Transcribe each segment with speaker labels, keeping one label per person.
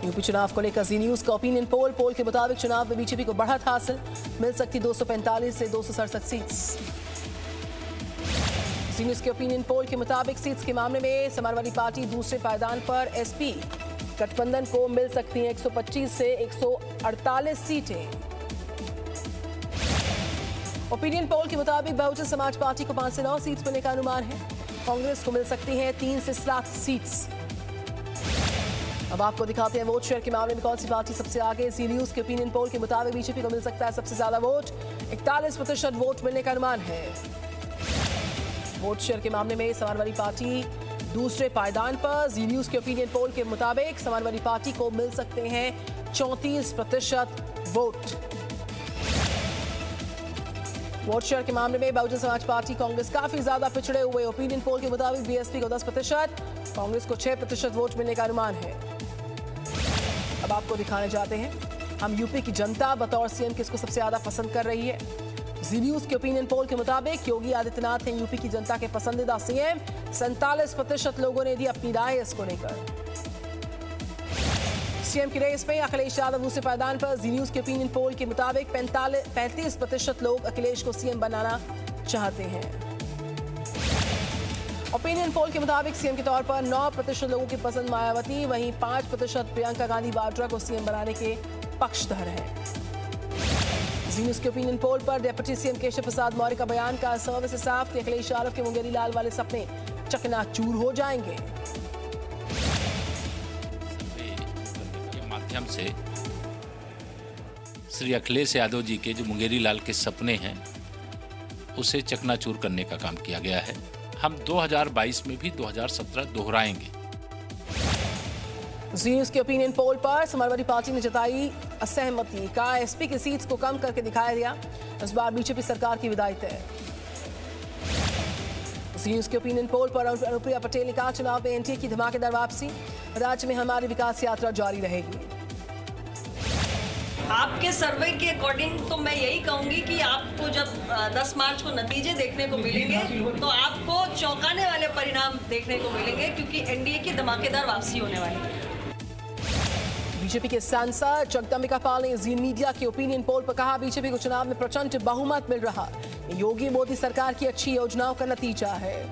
Speaker 1: UP चुनाव को लेकर जी न्यूज का ओपिनियन पोल के मुताबिक चुनाव में बीजेपी को बढ़त हासिल, मिल सकती 245 से 267 सीट्स। जी न्यूज के ओपिनियन पोल के मुताबिक सीट्स के मामले में समाजवादी पार्टी दूसरे पायदान पर, एसपी गठबंधन को मिल सकती हैं 125 से 148 सीटें। ओपिनियन पोल के मुताबिक बहुजन समाज पार्टी को 5 से 9 सीट्स मिलने का अनुमान है, कांग्रेस को मिल सकती हैं 3 से 7 सीट्स। अब आपको दिखाते हैं वोट शेयर के मामले में कौन सी पार्टी सबसे आगे। जी न्यूज के ओपिनियन पोल के मुताबिक बीजेपी को मिल सकता है सबसे ज्यादा वोट, 41% वोट मिलने का अनुमान है। वोट शेयर के मामले में समाजवादी पार्टी दूसरे पायदान पर, जी न्यूज के ओपिनियन पोल के मुताबिक समाजवादी पार्टी को मिल सकते हैं 34% वोट। वोट शेयर के मामले में बहुजन समाज पार्टी कांग्रेस काफी ज्यादा पिछड़े हुए, ओपिनियन पोल के मुताबिक बीएसपी को 10%, कांग्रेस को 6% वोट मिलने का अनुमान है। अब आपको दिखाने जाते हैं हम यूपी की जनता बतौर सीएम किसको सबसे ज्यादा पसंद कर रही है। जी न्यूज के ओपिनियन पोल के मुताबिक योगी आदित्यनाथ हैं यूपी की जनता के पसंदीदा सीएम, 47% लोगों ने दी अपनी राय इसको लेकर। सीएम की रेस में अखिलेश यादव दूसरे पायदान पर, जी न्यूज के ओपिनियन पोल के मुताबिक 35% लोग अखिलेश को सीएम बनाना चाहते हैं। ओपिनियन पोल के मुताबिक सीएम के तौर पर 9% लोगों की पसंद मायावती, वहीं 5% प्रियंका गांधी वाड्रा को सीएम बनाने के पक्षधर हैं। जी न्यूज के ओपिनियन पोल पर डिप्टी सीएम केशव प्रसाद मौर्य का बयान का सर्वे से साफ कि अखिलेश यादव के मुंगेरी लाल वाले सपने चकनाचूर हो जाएंगे।
Speaker 2: माध्यम से श्री अखिलेश यादव जी के जो मुंगेरी लाल के सपने हैं उसे चकनाचूर करने का काम किया गया है। हम 2022 में भी 2017 दोहराएंगे।
Speaker 1: जी न्यूज के ओपिनियन पोल पर समाजवादी पार्टी ने जताई असहमति, कहा एसपी की सीट्स को कम करके दिखाया गया, इस बार बीजेपी सरकार की विदाई तय। जी न्यूज के ओपिनियन पोल पर अनुप्रिया पटेल ने कहा चुनाव में एनडीए की धमाकेदार वापसी, राज्य में हमारी विकास यात्रा जारी रहेगी।
Speaker 3: आपके सर्वे के अकॉर्डिंग तो मैं यही कहूंगी कि आपको जब 10 मार्च को नतीजे देखने को मिलेंगे तो आपको चौंकाने वाले परिणाम देखने को मिलेंगे, क्योंकि एनडीए की धमाकेदार वापसी होने वाली है।
Speaker 1: बीजेपी के सांसद जगदम्बिका पाल ने जी मीडिया के ओपिनियन पोल पर कहा बीजेपी को चुनाव में प्रचंड बहुमत मिल रहा, योगी मोदी सरकार की अच्छी योजनाओं का नतीजा है।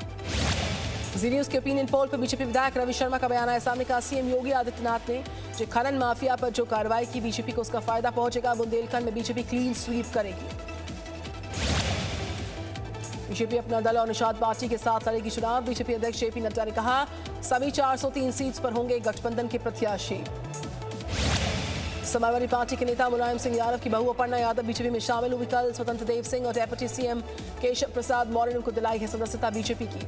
Speaker 1: जी न्यूज के ओपिनियन पोल पर बीजेपी विधायक रवि शर्मा का बयान आया सामने, कहा सीएम योगी आदित्यनाथ ने जो खनन माफिया पर जो कार्रवाई की बीजेपी को उसका फायदा पहुंचेगा, बुंदेलखंड में बीजेपी क्लीन स्वीप करेगी। बीजेपी अपना दल और निषाद पार्टी के साथ लड़ेगी चुनाव, बीजेपी अध्यक्ष जेपी नड्डा ने कहा सभी 403 सीट्स पर होंगे गठबंधन के प्रत्याशी। समाजवादी पार्टी के नेता मुलायम सिंह यादव की बहू अपर्णा यादव बीजेपी में शामिल हुई, कल स्वतंत्र देव सिंह और डेप्यूटी सीएम केशव प्रसाद मौर्य ने उनको दिलाई है सदस्यता बीजेपी की।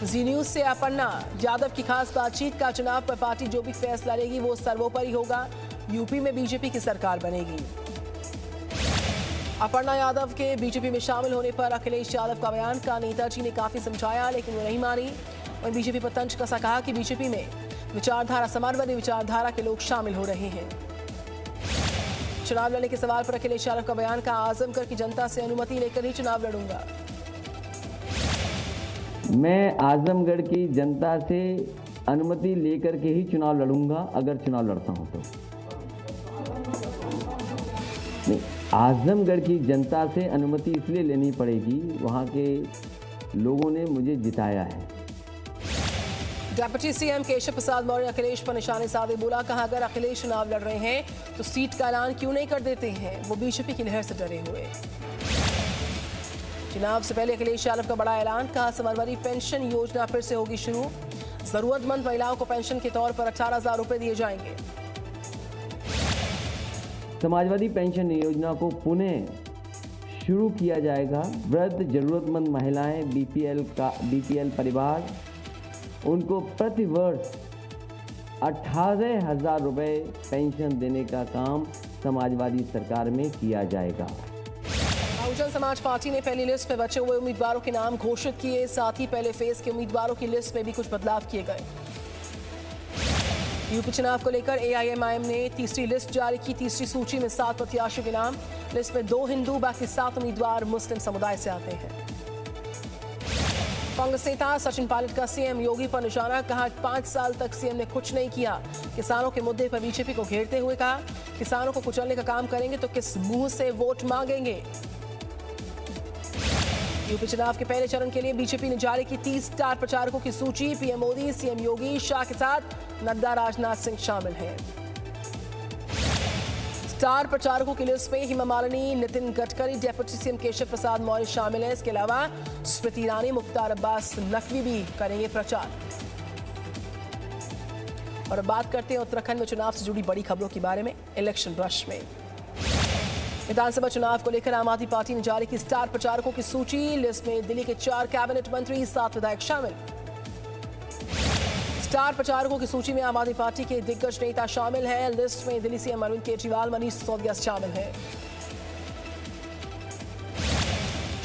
Speaker 1: जी न्यूज से अपर्णा यादव की खास बातचीत का चुनाव पर पार्टी जो भी फैसला लेगी वो सर्वोपरि होगा, यूपी में बीजेपी की सरकार बनेगी। अपर्णा यादव के बीजेपी में शामिल होने पर अखिलेश यादव का बयान, का नेताजी ने काफी समझाया लेकिन वो नहीं मानी, वहीं बीजेपी पर तंज कसा, कहा कि बीजेपी में विचारधारा समाजवादी विचारधारा के लोग शामिल हो रहे हैं। चुनाव लड़ने के सवाल पर अखिलेश यादव का बयान, का आजमगढ़ की जनता से अनुमति लेकर ही चुनाव लड़ूंगा।
Speaker 4: मैं आजमगढ़ की जनता से अनुमति लेकर के ही चुनाव लड़ूंगा, अगर चुनाव लड़ता हूं तो। नहीं, आजमगढ़ की जनता से अनुमति इसलिए लेनी पड़ेगी, वहां के लोगों ने मुझे जिताया है।
Speaker 1: डिप्टी सीएम केशव प्रसाद मौर्य अखिलेश पर निशाने साधे बोला, कहा अगर अखिलेश चुनाव लड़ रहे हैं तो सीट का ऐलान क्यों नहीं कर देते हैं, वो बीजेपी की लहर से डरे हुए। चुनाव से पहले अखिलेश यादव का बड़ा ऐलान, कहा समाजवादी पेंशन योजना फिर से होगी शुरू, जरूरतमंद महिलाओं को पेंशन के तौर पर 18,000 रुपए दिए जाएंगे।
Speaker 4: समाजवादी पेंशन योजना को पुनः शुरू किया जाएगा। वृद्ध जरूरतमंद महिलाएं, बीपीएल परिवार, उनको प्रति वर्ष 18,000 रुपए पेंशन देने का काम समाजवादी सरकार में किया जाएगा।
Speaker 1: बहुजन समाज पार्टी ने पहली लिस्ट में बचे हुए उम्मीदवारों के नाम घोषित किए, साथ ही पहले फेज के उम्मीदवारों की लिस्ट में भी कुछ बदलाव किए गए। यूपी चुनाव को लेकर एआईएमआईएम ने तीसरी लिस्ट जारी की, तीसरी सूची में 7 प्रत्याशियों के नाम, लिस्ट में 2 हिंदू, बाकी 7 उम्मीदवार मुस्लिम समुदाय से आते हैं। कांग्रेस नेता सचिन पायलट का सीएम योगी पर निशाना, कहा 5 साल तक सीएम ने कुछ नहीं किया। किसानों के मुद्दे पर बीजेपी को घेरते हुए कहा, किसानों को कुचलने का काम करेंगे तो किस मुंह से वोट मांगेंगे। यूपी चुनाव के पहले चरण के लिए बीजेपी ने जारी की 30 स्टार प्रचारकों की सूची। पीएम मोदी, सीएम योगी, शाह के साथ नड्डा, राजनाथ सिंह शामिल हैं। स्टार प्रचारकों की लिस्ट में हेमा मालिनी, नितिन गडकरी, डेप्यूटी सीएम केशव प्रसाद मौर्य शामिल हैं। इसके अलावा स्मृति ईरानी, मुख्तार अब्बास नकवी भी करेंगे प्रचार। और अब बात करते हैं उत्तराखंड में चुनाव से जुड़ी बड़ी खबरों के बारे में। इलेक्शन रश में विधानसभा चुनाव को लेकर आम आदमी पार्टी ने जारी की स्टार प्रचारकों की सूची। लिस्ट में दिल्ली के 4 कैबिनेट मंत्री, 7 विधायक शामिल। स्टार प्रचारकों की सूची में आम आदमी पार्टी के दिग्गज नेता शामिल हैं। लिस्ट में दिल्ली सीएम अरविंद केजरीवाल, मनीष सिसोदिया शामिल हैं।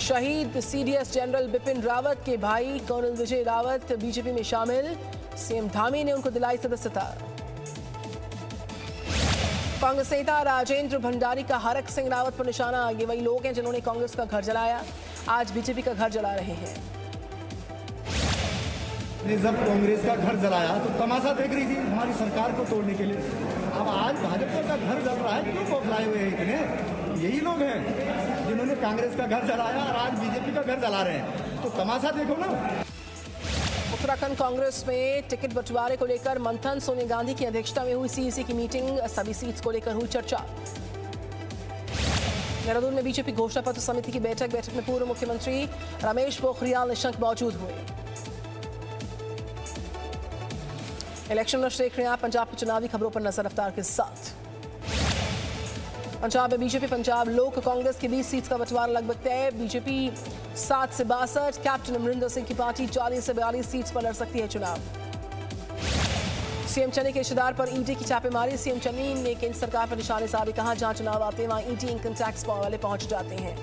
Speaker 1: शहीद सीडीएस जनरल बिपिन रावत के भाई कर्नल विजय रावत बीजेपी में शामिल। सीएम धामी ने उनको दिलाई सदस्यता। कांग्रेस नेता राजेंद्र भंडारी का हरक सिंह रावत पर निशाना। ये वही लोग हैं जिन्होंने कांग्रेस का घर जलाया, आज बीजेपी का घर जला रहे हैं।
Speaker 5: जब कांग्रेस का घर जलाया तो तमाशा देख रही थी हमारी सरकार को तोड़ने के लिए। अब आज भाजपा का घर जल रहा है, क्यों बौखलाए हुए हैं इतने? यही लोग हैं जिन्होंने कांग्रेस का घर जलाया और आज बीजेपी का घर जला रहे हैं, तो तमाशा देखो ना।
Speaker 1: उत्तराखंड कांग्रेस में टिकट बंटवारे को लेकर मंथन। सोनिया गांधी की अध्यक्षता में हुई सीईसी की मीटिंग, सभी सीट्स को लेकर हुई चर्चा। देहरादून में बीजेपी घोषणा पत्र समिति की बैठक में पूर्व मुख्यमंत्री रमेश पोखरियाल निशंक मौजूद हुए। इलेक्शन रश देख रहे हैं आप पंजाब की चुनावी खबरों पर नजर रफ्तार के साथ। पंजाब में बीजेपी पंजाब लोक कांग्रेस की 20 सीट का बंटवारा लगभग तय। बीजेपी 7 से 62, कैप्टन अमरिंदर सिंह की पार्टी 40 से 42 सीट्स पर लड़ सकती है चुनाव। सीएम चन्नी के रिश्तेदार पर ईडी की छापेमारी। सीएम चन्नी ने केंद्र सरकार पर निशाने साधे, कहा जहां चुनाव आते हैं वहां ईडी इनकम टैक्स वाले पहुंच जाते हैं।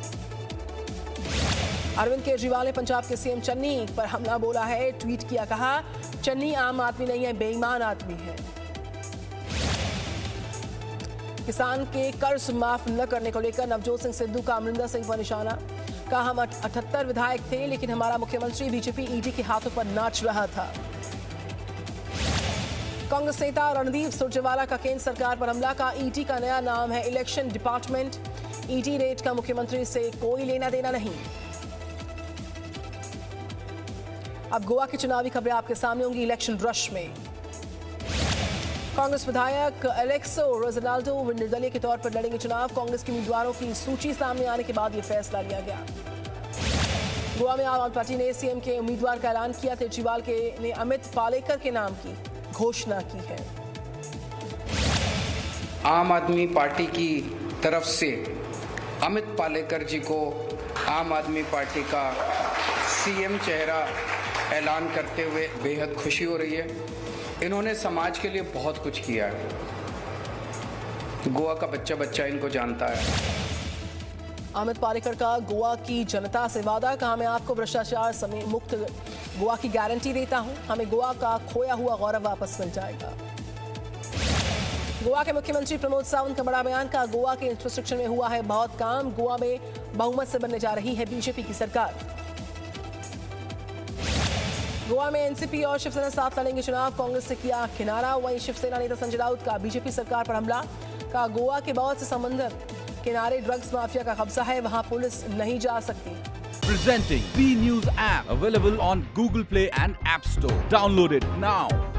Speaker 1: अरविंद केजरीवाल ने पंजाब के सीएम चन्नी पर हमला बोला है, ट्वीट किया, कहा चन्नी आम आदमी नहीं है, बेईमान आदमी है। किसान के कर्ज माफ न करने को लेकर नवजोत सिंह सिद्धू का अमरिंदर सिंह पर निशाना। कहा हम 78 विधायक थे लेकिन हमारा मुख्यमंत्री बीजेपी ईडी के हाथों पर नाच रहा था। कांग्रेस नेता रणदीप सुरजेवाला का केंद्र सरकार पर हमला। का ईडी का नया नाम है इलेक्शन डिपार्टमेंट। ईडी रेट का मुख्यमंत्री से कोई लेना देना नहीं। अब गोवा की चुनावी खबरें आपके सामने होंगी इलेक्शन रश में। कांग्रेस विधायक एलेक्सो रोजनाल्डो निर्दलीय के तौर पर लड़ेंगे चुनाव। कांग्रेस के उम्मीदवारों की सूची सामने आने के बाद यह फैसला लिया गया। गोवा में आम आदमी पार्टी ने सीएम के उम्मीदवार का ऐलान किया। केजरीवाल ने अमित पालेकर के नाम की घोषणा की है।
Speaker 6: आम आदमी पार्टी की तरफ से अमित पालेकर जी को आम आदमी पार्टी का सीएम चेहरा ऐलान करते हुए बेहद खुशी हो रही है। इन्होंने समाज के लिए बहुत कुछ किया है। गोवा का बच्चा बच्चा इनको जानता है।
Speaker 1: अमित पालेकर का गोवा की जनता से वादा। कहा मैं आपको भ्रष्टाचार समेत मुक्त गोवा की गारंटी देता हूं। हमें गोवा का खोया हुआ गौरव वापस मिल जाएगा। गोवा के मुख्यमंत्री प्रमोद सावंत का बड़ा बयान। का गोवा के इंफ्रास्ट्रक्चर में हुआ है बहुत काम। गोवा में बहुमत से बनने जा रही है बीजेपी की सरकार। गोवा में एनसीपी और शिवसेना साथ लड़ेंगे चुनाव। कांग्रेस से किया किनारा। वहीं शिवसेना नेता संजय राउत का बीजेपी सरकार पर हमला। का गोवा के बहुत से समंदर किनारे ड्रग्स माफिया का कब्जा है, वहां पुलिस नहीं जा सकती।
Speaker 7: Presenting B News app available on Google Play and App Store. Download it now.